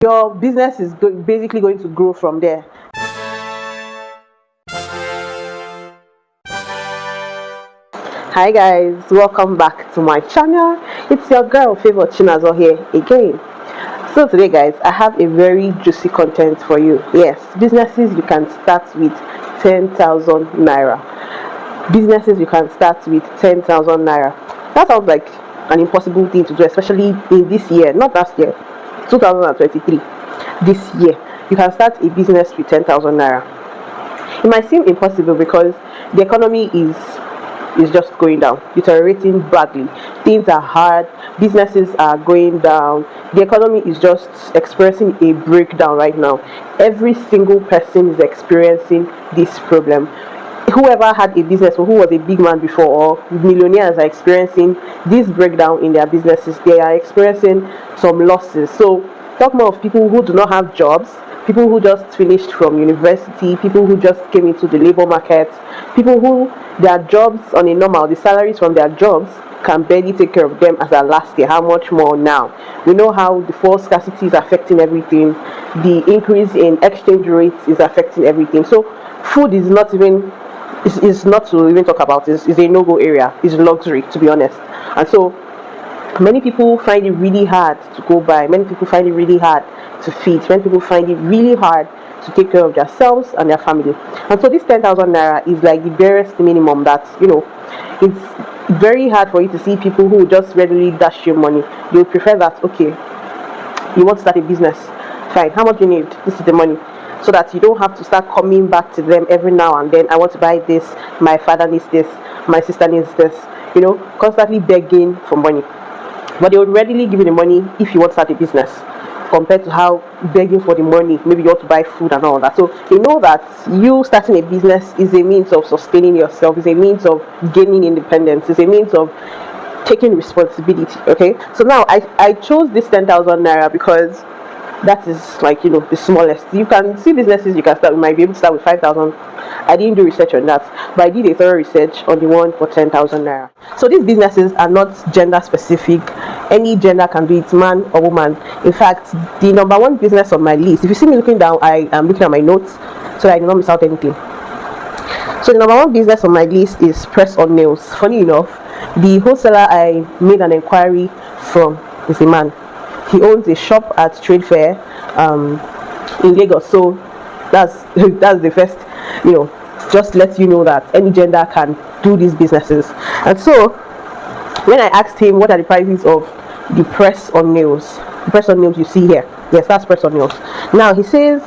Your business is basically going to grow from there. Hi guys, welcome back to my channel. It's your girl favorite Chinazo here again. So today guys, I have a very juicy content for you. Yes, businesses you can start with 10,000 naira. Businesses you can start with 10,000 naira. That sounds like an impossible thing to do, especially in this year, not last year, 2023. This year you can start a business with 10,000 naira. It might seem impossible because the economy is just going down, deteriorating badly. Things are hard, businesses are going down, the economy is just experiencing a breakdown right now. Every single person is experiencing this problem. Whoever had a business or who was a big man before, or millionaires, are experiencing this breakdown in their businesses. They are experiencing some losses. So talk more of people who do not have jobs, people who just finished from university, people who just came into the labor market, people who their jobs on a normal, the salaries from their jobs can barely take care of them as at last year. How much more now? We know how the fuel scarcity is affecting everything. The increase in exchange rates is affecting everything. So food is not even is not to even talk about. It's a no-go area. It's luxury, to be honest. And so many people find it really hard to go by. Many people find it really hard to feed. Many people find it really hard to take care of themselves and their family. And so this 10,000 naira is like the barest minimum that, it's very hard for you to see people who just readily dash you money. They would prefer that, okay, you want to start a business, fine, how much do you need? This is the money. So that you don't have to start coming back to them every now and then. I want to buy this, my father needs this, my sister needs this, constantly begging for money. But they would readily give you the money if you want to start a business, compared to how begging for the money, maybe you want to buy food and all that. So you know that you starting a business is a means of sustaining yourself, is a means of gaining independence, is a means of taking responsibility. Okay, so now I chose this 10,000 naira because that is like the smallest. You can see businesses you can start. You might be able to start with 5,000. I didn't do research on that, but I did a thorough research on the one for 10,000 naira. So these businesses are not gender specific. Any gender can do it, man or woman. In fact, the number one business on my list, if you see me looking down, I am looking at my notes so that I do not miss out anything. So the number one business on my list is press on nails. Funny enough, the wholesaler I made an inquiry from is a man. He owns a shop at Trade Fair in Lagos. So that's that's the first, just let you know that any gender can do these businesses. And so when I asked him what are the prices of the press on nails, you see here, yes, that's press on nails. Now he says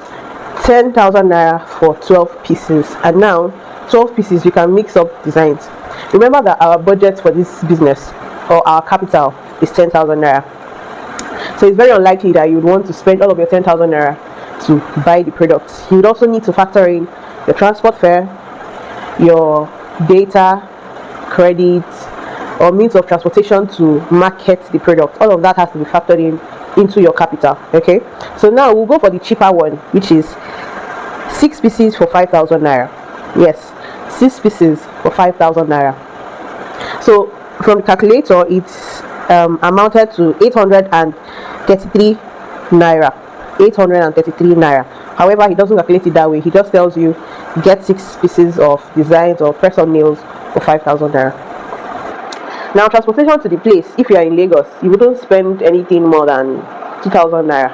10,000 naira for 12 pieces, and now 12 pieces you can mix up designs. Remember that our budget for this business, or our capital, is 10,000 naira. So it's very unlikely that you would want to spend all of your 10,000 naira to buy the products. You would also need to factor in your transport fare, your data, credit, or means of transportation to market the product. All of that has to be factored in into your capital. Okay, so now we'll go for the cheaper one, which is 6 pieces for 5,000 naira. Yes, 6 pieces for 5,000 naira. So from the calculator, it's amounted to 833 naira. 833 naira. However, he doesn't calculate it that way. He just tells you get 6 pieces of designs or press on nails for 5,000 naira. Now, transportation to the place, if you are in Lagos, you wouldn't spend anything more than 2,000 naira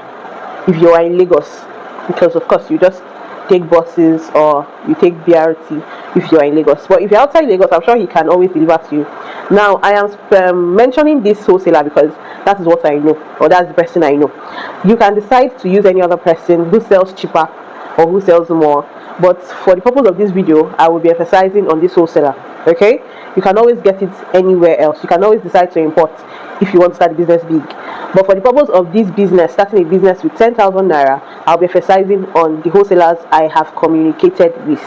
if you are in Lagos, because of course you just take buses or you take BRT if you are in Lagos. But if you're outside Lagos, I'm sure he can always deliver to you. Now, I am mentioning this wholesaler because that is what I know, or that's the person I know. You can decide to use any other person who sells cheaper or who sells more, but for the purpose of this video, I will be emphasizing on this wholesaler. Okay, you can always get it anywhere else. You can always decide to import if you want to start a business big, but for the purpose of this business, starting a business with 10,000 naira, I'll be emphasizing on the wholesalers I have communicated with.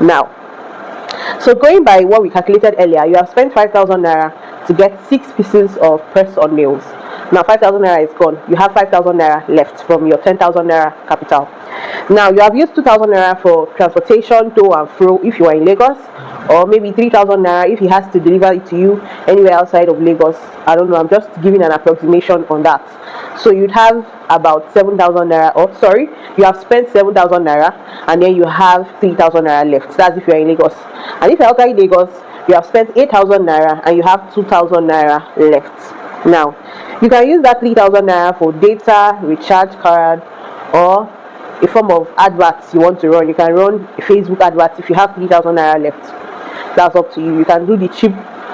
Now, so going by what we calculated earlier, you have spent 5,000 naira to get 6 pieces of press on nails. Now 5,000 naira is gone. You have 5,000 naira left from your 10,000 naira capital. Now you have used 2,000 naira for transportation to and fro if you are in Lagos, or maybe 3,000 naira if he has to deliver it to you anywhere outside of Lagos. I don't know, I'm just giving an approximation on that. So you'd have about 7,000 naira, or sorry, you have spent 7,000 naira, and then you have 3,000 naira left. That's if you're in Lagos. And if you're outside Lagos, you have spent 8,000 naira and you have 2,000 naira left. Now, you can use that 3,000 naira for data, recharge card, or a form of adverts you want to run. You can run a Facebook advert if you have 3,000 naira left. That's up to you. You can do the cheap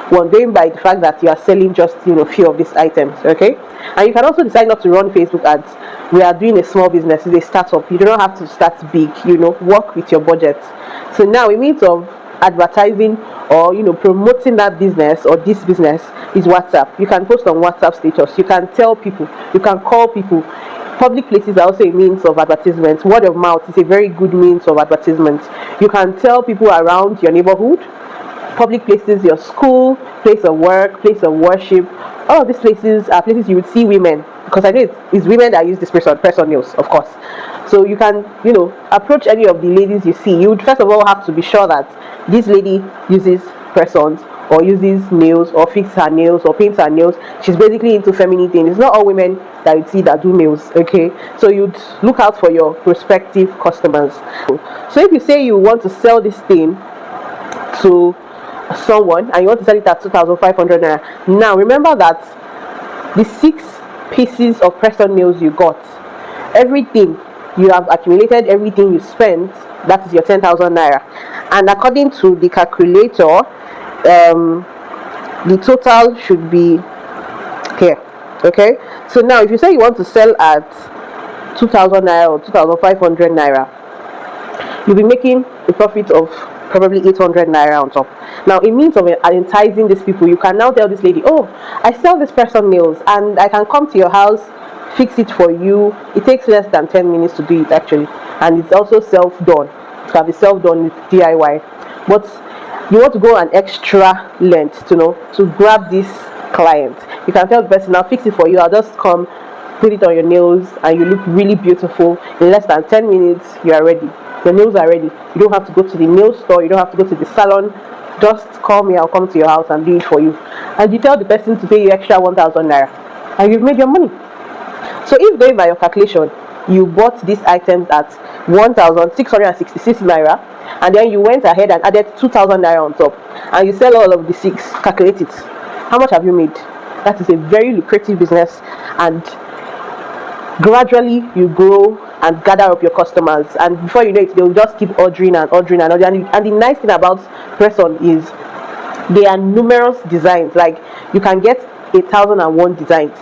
one, going by the fact that you are selling just few of these items. Okay, and you can also decide not to run Facebook ads. We are doing a small business, it's a startup. You do not have to start big. Work with your budget. So now, a means of advertising or promoting that business or this business is WhatsApp. You can post on WhatsApp status. You can tell people. You can call people. Public places are also a means of advertisement. Word of mouth is a very good means of advertisement. You can tell people around your neighborhood, public places, your school, place of work, place of worship. All of these places are places you would see women, because I know it's women that use this person nails, of course. So you can approach any of the ladies you see. You would first of all have to be sure that this lady uses persons, or uses nails, or fix her nails, or paints her nails. She's basically into feminine things. It's not all women that you see that do nails. Okay, so you'd look out for your prospective customers. So if you say you want to sell this thing to someone and you want to sell it at 2,500 naira, now remember that the 6 pieces of person nails you got, everything you have accumulated, everything you spent, that is your 10,000 naira. And according to the calculator, the total should be here. Okay, so now if you say you want to sell at 2,000 naira or 2,500 naira, you'll be making a profit of probably 800 naira on top. Now, in means of enticing these people, you can now tell this lady, oh, I sell this person nails and I can come to your house, fix it for you. It takes less than 10 minutes to do it, actually, and it's also self-done. It can be self-done with DIY. But you want to go an extra length to grab this client. You can tell the person, I'll fix it for you, I'll just come, put it on your nails, and you look really beautiful. In less than 10 minutes, you are ready. The nails are ready. You don't have to go to the nail store, you don't have to go to the salon. Just call me, I'll come to your house and do it for you. And you tell the person to pay you extra 1,000 naira, and you've made your money. So if, going by your calculation, you bought these items at 1,666 naira, and then you went ahead and added 2,000 naira on top, and you sell all of the 6, calculate it. How much have you made? That is a very lucrative business, and gradually you grow and gather up your customers, and before you know it, they'll just keep ordering and ordering and ordering. And the nice thing about person is there are numerous designs. Like, you can get 1,001 designs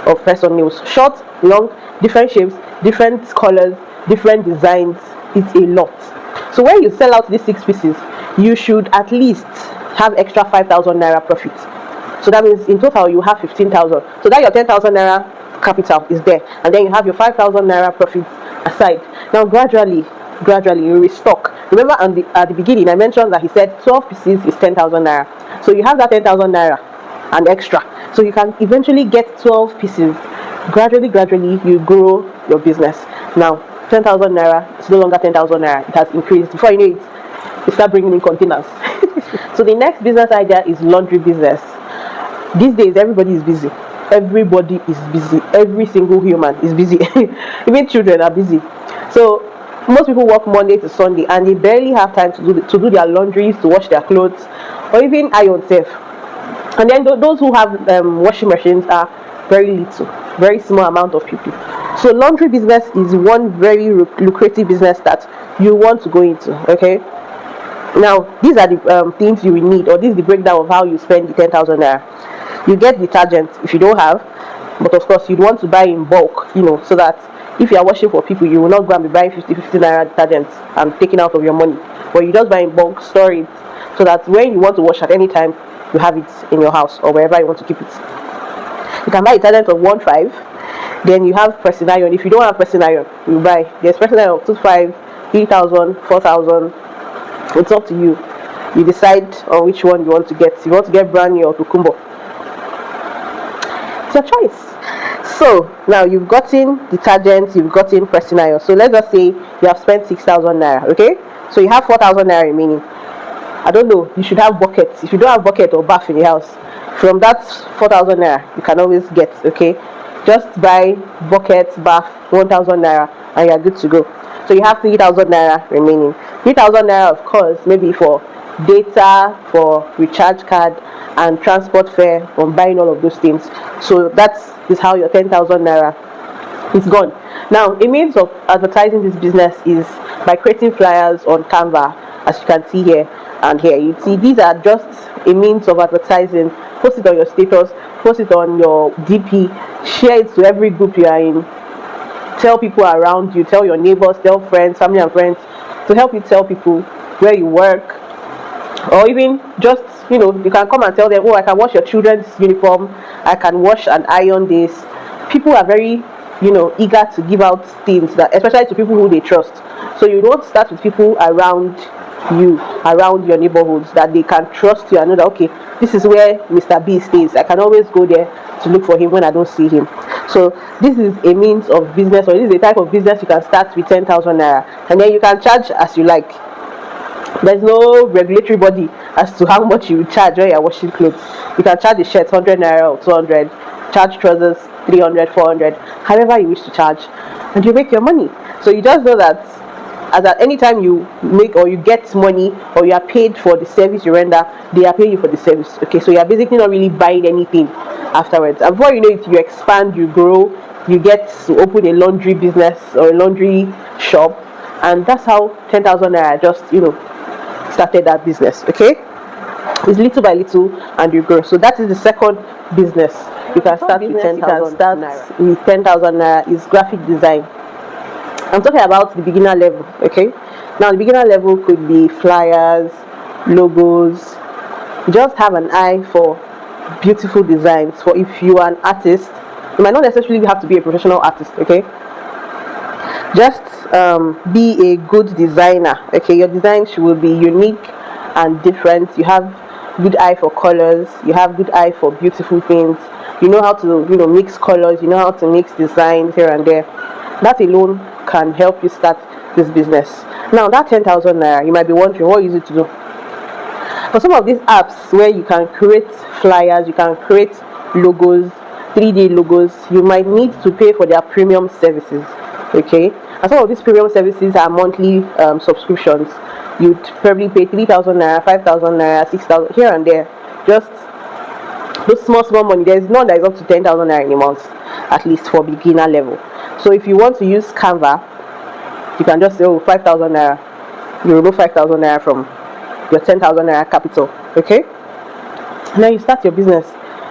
of person nails, short, long, different shapes, different colors, different designs. It's a lot. So when you sell out these 6 pieces, you should at least have extra 5,000 naira profit. So that means in total you have 15,000. So that your 10,000 naira capital is there, and then you have your 5,000 naira profit aside. Now gradually you restock. Remember, at the beginning I mentioned that he said 12 pieces is 10,000 naira. So you have that 10,000 naira and extra, so you can eventually get 12 pieces. Gradually you grow your business. Now 10,000 naira is no longer 10,000 naira. It has increased. Before you know it, you start bringing in containers. So the next business idea is laundry business. These days everybody is busy. Everybody is busy. Every single human is busy. Even children are busy. So most people work Monday to Sunday, and they barely have time to do their laundries, to wash their clothes, or even iron self. And then those who have washing machines are very little, very small amount of people. So laundry business is one very lucrative business that you want to go into. Okay, now these are the things you will need, or this is the breakdown of how you spend the 10,000 naira. You get detergent if you don't have, but of course you'd want to buy in bulk, so that if you are washing for people, you will not go and be buying 50 naira detergent and taking out of your money. But you just buy in bulk, store it, so that when you want to wash at any time, you have it in your house or wherever you want to keep it. You can buy detergent of 1.5. Then you have pressing iron. If you don't have pressing iron, you buy. There's pressing iron of 2.5, 3,000, 4,000. It's up to you. You decide on which one you want to get. You want to get brand new or Tukumbo. It's your choice. So now you've gotten detergent, you've gotten pressing iron. So let's just say you have spent 6,000 naira. Okay, so you have 4,000 naira remaining. I don't know, you should have buckets. If you don't have bucket or bath in the house, from that 4,000 naira you can always get. Okay, Just buy buckets, bath, 1,000 naira, and you're good to go. So you have 3,000 naira remaining. 3,000 naira, of course, maybe for data, for recharge card, and transport fare on buying all of those things. So that is how your 10,000 naira is gone. Now, a means of advertising this business is by creating flyers on Canva, as you can see here and here. You see, these are just a means of advertising. Post it on your status, post it on your DP, share it to every group you are in. Tell people around you, tell your neighbors, tell friends, family and friends, to help you tell people where you work, or even just, you can come and tell them, oh, I can wash your children's uniform, I can wash and iron this. People are very eager to give out things, that especially to people who they trust. So you don't start with people around you, around your neighborhoods, that they can trust you and know that, okay, this is where Mr. B stays, I can always go there to look for him when I don't see him. So this is a means of business, or this is a type of business you can start with 10,000 naira, and then you can charge as you like. There's no regulatory body as to how much you charge when you're washing clothes. You can charge a shirt 100 naira or 200, charge trousers 300, 400, however you wish to charge, and you make your money. So you just know that as at any time you make or you get money or you are paid for the service you render, they are paying you for the service. Okay, so you are basically not really buying anything afterwards. And before you know it, you expand, you grow, you get to open a laundry business or a laundry shop, and that's how 10,000 naira just started that business. Okay, it's little by little and you grow. So that is the second business you can start with 10,000 naira. With 10,000 naira is graphic design. I'm talking about the beginner level. Okay, now the beginner level could be flyers, logos. Just have an eye for beautiful designs. For if you are an artist, you might not necessarily have to be a professional artist. Okay, just be a good designer. Okay, your design should be unique and different. You have good eye for colors, you have good eye for beautiful things, you know how to mix colors, you know how to mix designs here and there. That alone can help you start this business. Now that 10,000 naira, you might be wondering, what is it to do? For some of these apps where you can create flyers, you can create logos, 3D logos, you might need to pay for their premium services. Okay, and some of these premium services are monthly subscriptions. You'd probably pay 3,000 naira, 5,000 naira, 6,000 here and there. Just those small money. There's none that is up to 10,000 naira in a month, at least for beginner level. So if you want to use Canva, you can just say, oh, 5,000 naira. You remove 5,000 naira from your 10,000 naira capital. Okay, now you start your business.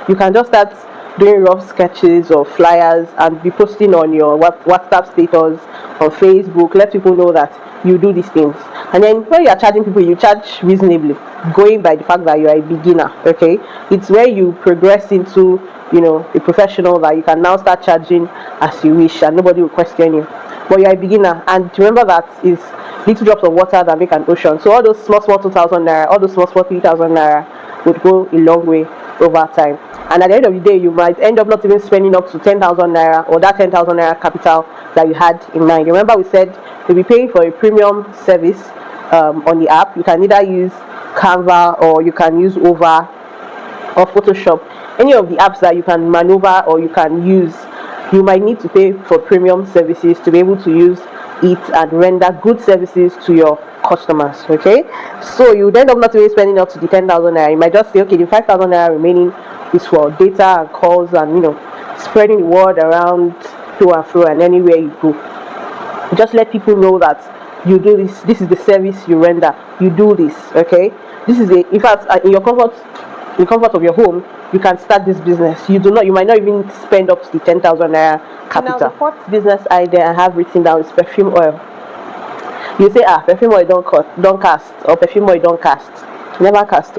You can just start doing rough sketches or flyers and be posting on your WhatsApp status, on Facebook. Let people know that you do these things. And then when you are charging people, you charge reasonably, going by the fact that you are a beginner. Okay, it's where you progress into a professional that you can now start charging as you wish and nobody will question you. But you are a beginner, and remember that is little drops of water that make an ocean. So all those small 2,000 naira, all those small 3,000 naira would go a long way over time. And at the end of the day, you might end up not even spending up to 10,000 naira or that 10,000 naira capital that you had in mind. Remember, we said you'll be paying for a premium service on the app. You can either use Canva or you can use Over or Photoshop. Any of the apps that you can maneuver or you can use, you might need to pay for premium services to be able to use it and render good services to your customers. Okay, so you end up not even spending up to the 10,000 naira. You might just say, okay, the 5,000 naira remaining is for data and calls and spreading the word around to and fro and anywhere you go. Just let people know that you do this. This is the service you render. You do this. Okay, this is in fact, in the comfort of your home, you can start this business. You might not even spend up to the 10,000 naira capital. Now the fourth business idea I have written down is perfume oil. You say, perfume oil don't cast, or perfume oil don't cast. Never cast.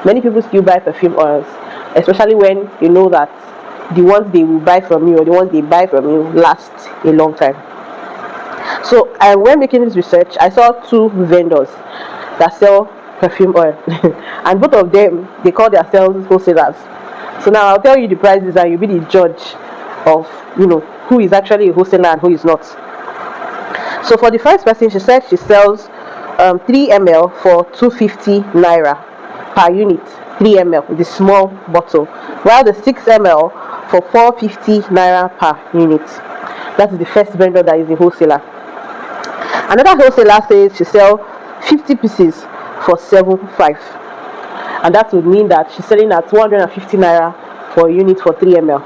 Many people still buy perfume oils, especially when you know that the ones they will buy from you or the ones they buy from you last a long time. So when making this research, I saw two vendors that sell perfume oil and both of them, they call themselves wholesalers. So now I'll tell you the prices and you'll be the judge of who is actually a wholesaler and who is not. So for the first person, she said she sells 3 ml for 250 naira per unit. 3 ml, the small bottle, while the 6 ml for 450 naira per unit. That is the first vendor that is a wholesaler. Another wholesaler says she sell 50 pieces for 75, and that would mean that she's selling at 250 naira for a unit for 3 ml.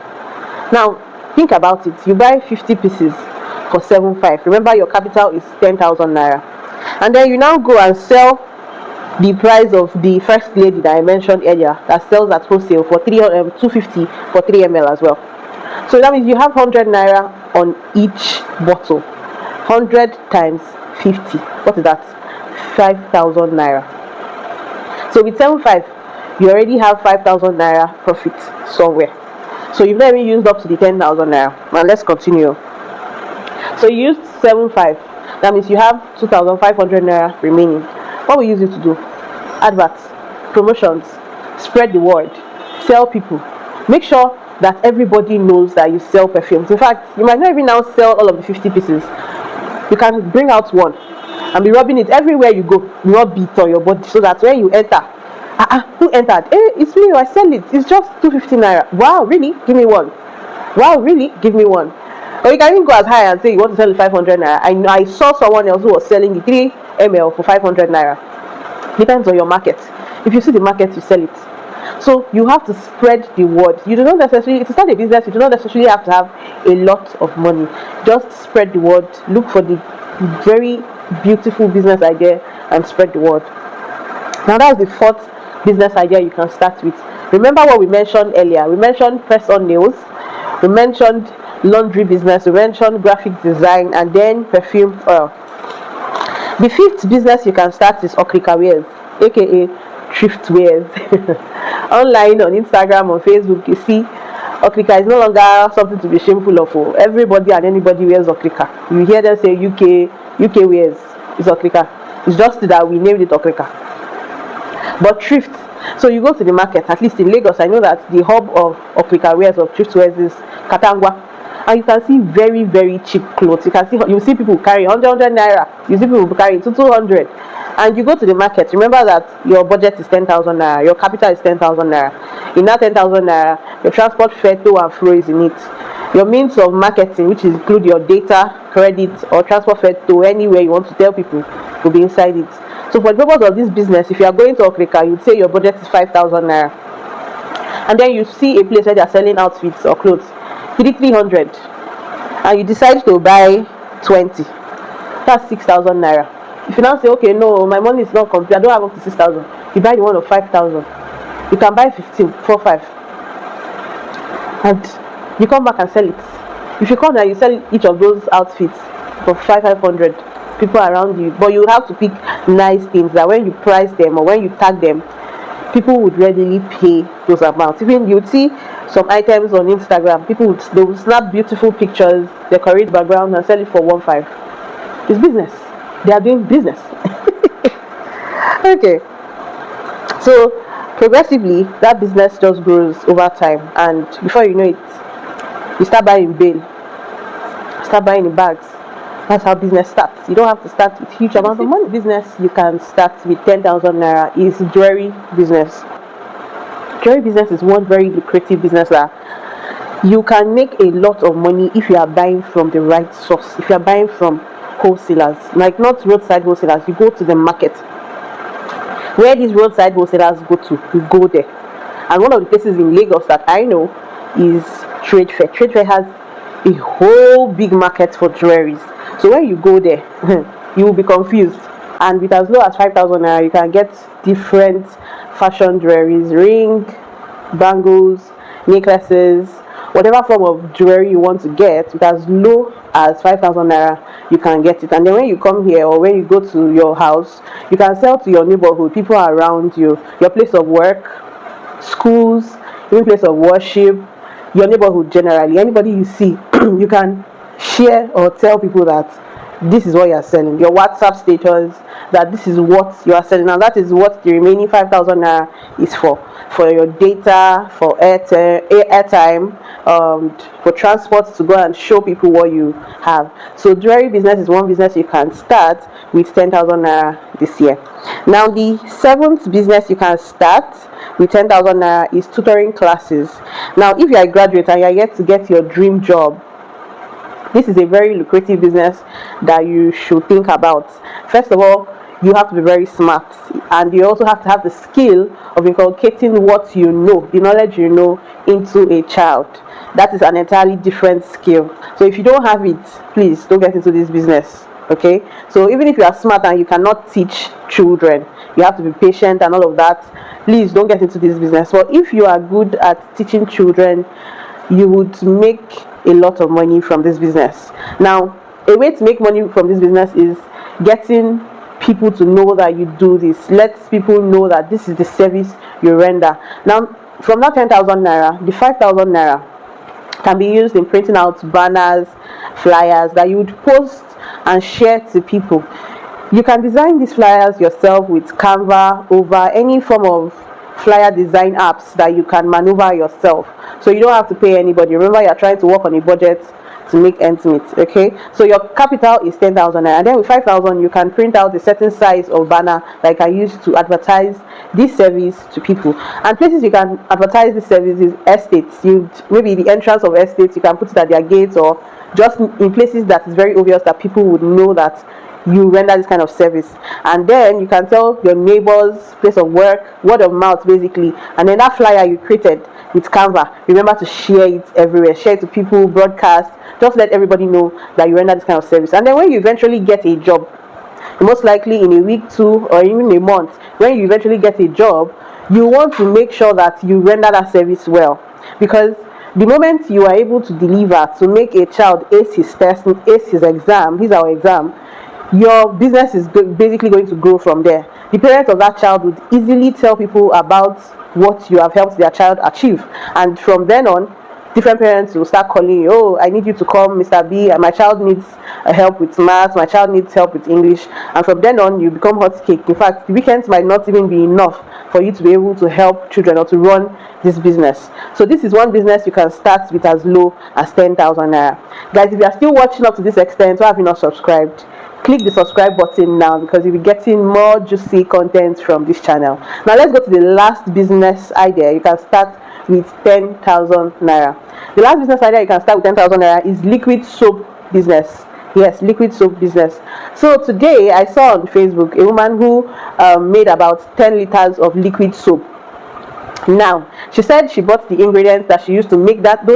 Now think about it, you buy 50 pieces for 75. Remember, your capital is 10,000 naira, and then you now go and sell the price of the first lady that I mentioned earlier that sells at wholesale for 250 for 3 ml as well. So that means you have 100 naira on each bottle. 100 times 50, what is that? 5,000 naira. So with 75, you already have 5,000 naira profit somewhere. So you've not even used up to the 10,000 naira. Now let's continue. So you used 75, that means you have 2,500 naira remaining. What will you use it to do? Adverts, promotions, spread the word, sell people. Make sure that everybody knows that you sell perfumes. In fact, you might not even now sell all of the 50 pieces. You can bring out one and be rubbing it everywhere you go. Rub it on your body so that when you enter, who entered? It's me, I sell it. It's just 250 naira. Wow, really? Give me one. Wow, really? Give me one. Or you can even go as high and say you want to sell it 500 naira. I saw someone else who was selling the 3 ml for 500 naira. Depends on your market. If you see the market, you sell it. So you have to spread the word. You do not necessarily, to start a business, you do not necessarily have to have a lot of money. Just spread the word. Look for the very beautiful business idea and spread the word. Now that's the fourth business idea you can start with. Remember what we mentioned earlier. We mentioned press-on nails, we mentioned laundry business, we mentioned graphic design, and then perfume oil. The fifth business you can start is okrika wears, aka thrift wears. Online, on Instagram, on Facebook, you see okrika is no longer something to be shameful of. Everybody and anybody wears okrika. You hear them say UK wears is okrika. It's just that we named it okrika. But thrift, so you go to the market, at least in Lagos, I know that the hub of okrika wears, of thrift wears, is Katangwa. And you can see very, very cheap clothes. You see people carry 100 naira. You see people carry 200. And you go to the market. Remember that your budget is 10,000 naira. Your capital is 10,000 naira. In that 10,000 naira, your transport fare to and fro is in it. Your means of marketing, which include your data, credit, or transport fare to anywhere you want to tell people, will be inside it. So for the purpose of this business, if you are going to Okrika, you'd say your budget is 5,000 naira. And then you see a place where they are selling outfits or clothes, 300, and you decide to buy 20. That's 6,000 naira. If you now say, okay, no, my money is not complete, I don't have up to 6,000, you buy the one of 5,000. You can buy 15, 4, 5, and you come back and sell it. If you come and you sell each of those outfits for 500, people around you, but you have to pick nice things that when you price them or when you tag them, people would readily pay those amounts. Even you would see some items on Instagram, they will snap beautiful pictures, decorate background, and sell it for 1.5. It's business. They are doing business. Okay. So progressively, that business just grows over time, and before you know it, you start buying bail, start buying in bags. That's how business starts. You don't have to start with huge amounts of money. Business you can start with 10,000 naira is jewelry business. Jewelry business is one very lucrative business that you can make a lot of money if you are buying from the right source. If you are buying from wholesalers, like not roadside wholesalers, you go to the market. Where these roadside wholesalers go to, you go there. And one of the places in Lagos that I know is Trade Fair. Trade Fair has a whole big market for jewelries. So when you go there, you will be confused. And with as low as 5,000 naira, you can get different fashion jewelries, ring, bangles, necklaces, whatever form of jewelry you want to get. With as low as 5,000 naira, you can get it. And then when you come here or when you go to your house, you can sell to your neighborhood, people around you, your place of work, schools, even place of worship, your neighborhood generally. Anybody you see, you can share or tell people that this is what you are selling, your WhatsApp status, that this is what you are selling, and that is what the remaining 5,000 naira is for your data, for airtime, for transport to go and show people what you have. So jewelry business is one business you can start with 10,000 naira this year. Now the seventh business you can start with 10,000 naira is tutoring classes. Now if you are a graduate and you are yet to get your dream job, this is a very lucrative business that you should think about. First of all, you have to be very smart, and you also have to have the skill of inculcating what you know, the knowledge you know, into a child. That is an entirely different skill. So if you don't have it, please don't get into this business. Okay, so even if you are smart and you cannot teach children, you have to be patient and all of that, please don't get into this business. But if you are good at teaching children, you would make a lot of money from this business. Now, a way to make money from this business is getting people to know that you do this. Let people know that this is the service you render. Now, from that 10,000 naira, the 5,000 naira can be used in printing out banners, flyers that you would post and share to people. You can design these flyers yourself with Canva, over any form of flyer design apps that you can maneuver yourself, so you don't have to pay anybody. Remember, you're trying to work on a budget to make ends meet. Okay, so your capital is 10,000 and then with 5,000 you can print out a certain size of banner like I used to advertise this service to people. And places you can advertise this service is estates. You maybe the entrance of estates, you can put it at their gates, or just in places that is very obvious that people would know that you render this kind of service. And then you can tell your neighbors, place of work, word of mouth basically. And then that flyer you created with Canva, remember to share it everywhere, share it to people, broadcast, just let everybody know that you render this kind of service. And then when you eventually get a job, most likely in a week, 2, or even a month, when you eventually get a job, you want to make sure that you render that service well, because the moment you are able to deliver, to make a child ace his test, ace his exam, his our exam, your business is basically going to grow from there. The parents of that child would easily tell people about what you have helped their child achieve, and from then on, different parents will start calling you. Oh, I need you to come, Mr. B. My child needs help with maths. My child needs help with English. And from then on, you become hot cake. In fact, the weekends might not even be enough for you to be able to help children or to run this business. So this is one business you can start with as low as 10,000 naira. Guys, if you are still watching up to this extent, why have you not subscribed? Click the subscribe button now, because you'll be getting more juicy content from this channel. Now let's go to the last business idea you can start with 10,000 naira. The last business idea you can start with 10,000 naira is liquid soap business. Yes, liquid soap business. So today I saw on Facebook a woman who made about 10 liters of liquid soap. Now she said she bought the ingredients that she used to make that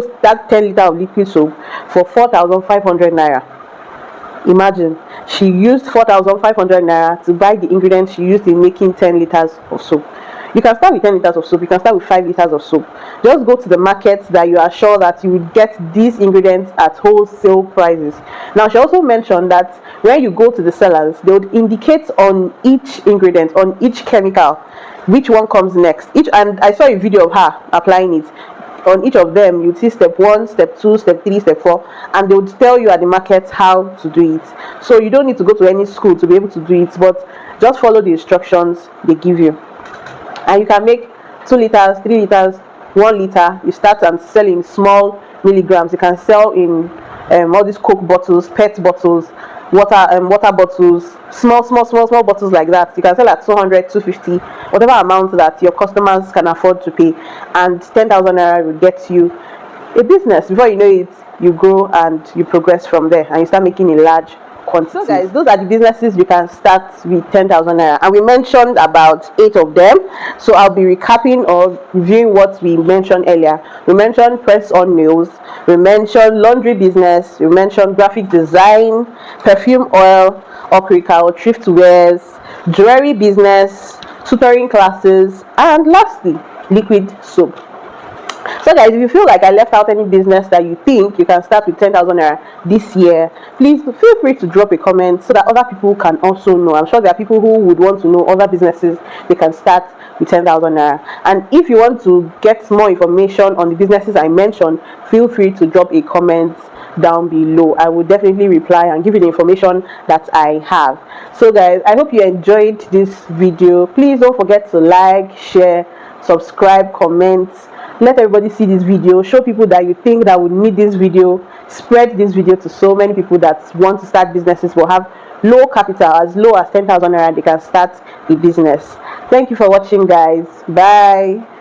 10 liter of liquid soap for 4,500 naira. Imagine, she used 4,500 naira to buy the ingredients she used in making 10 liters of soap. You can start with 10 liters of soap, you can start with 5 liters of soap. Just go to the markets that you are sure that you will get these ingredients at wholesale prices. Now she also mentioned that when you go to the sellers, they would indicate on each ingredient, on each chemical, which one comes next. And I saw a video of her applying it. On each of them, you see step 1, step 2, step 3, step 4, and they would tell you at the market how to do it. So you don't need to go to any school to be able to do it, but just follow the instructions they give you. And you can make 2 liters, 3 liters, 1 liter. You start and sell in small milligrams. You can sell in all these Coke bottles, PET bottles, water bottles, small bottles like that. You can sell at 200, 250, whatever amount that your customers can afford to pay, and 10,000 naira will get you a business. Before you know it, you grow and you progress from there, and you start making a large quantity. So guys, those are the businesses you can start with 10,000 naira, and we mentioned about 8 of them. So I'll be recapping or reviewing what we mentioned earlier. We mentioned press on nails, we mentioned laundry business, we mentioned graphic design, perfume oil, or thrift wares, jewelry business, tutoring classes, and lastly, liquid soap. So guys, if you feel like I left out any business that you think you can start with 10,000 naira this year, please feel free to drop a comment so that other people can also know. I'm sure there are people who would want to know other businesses they can start with 10,000 naira. And if you want to get more information on the businesses I mentioned, feel free to drop a comment down below. I will definitely reply and give you the information that I have. So guys, I hope you enjoyed this video. Please don't forget to like, share, subscribe, comment. Let everybody see this video. Show people that you think that would need this video. Spread this video to so many people that want to start businesses will have low capital, as low as 10,000 naira they can start a business. Thank you for watching guys. Bye.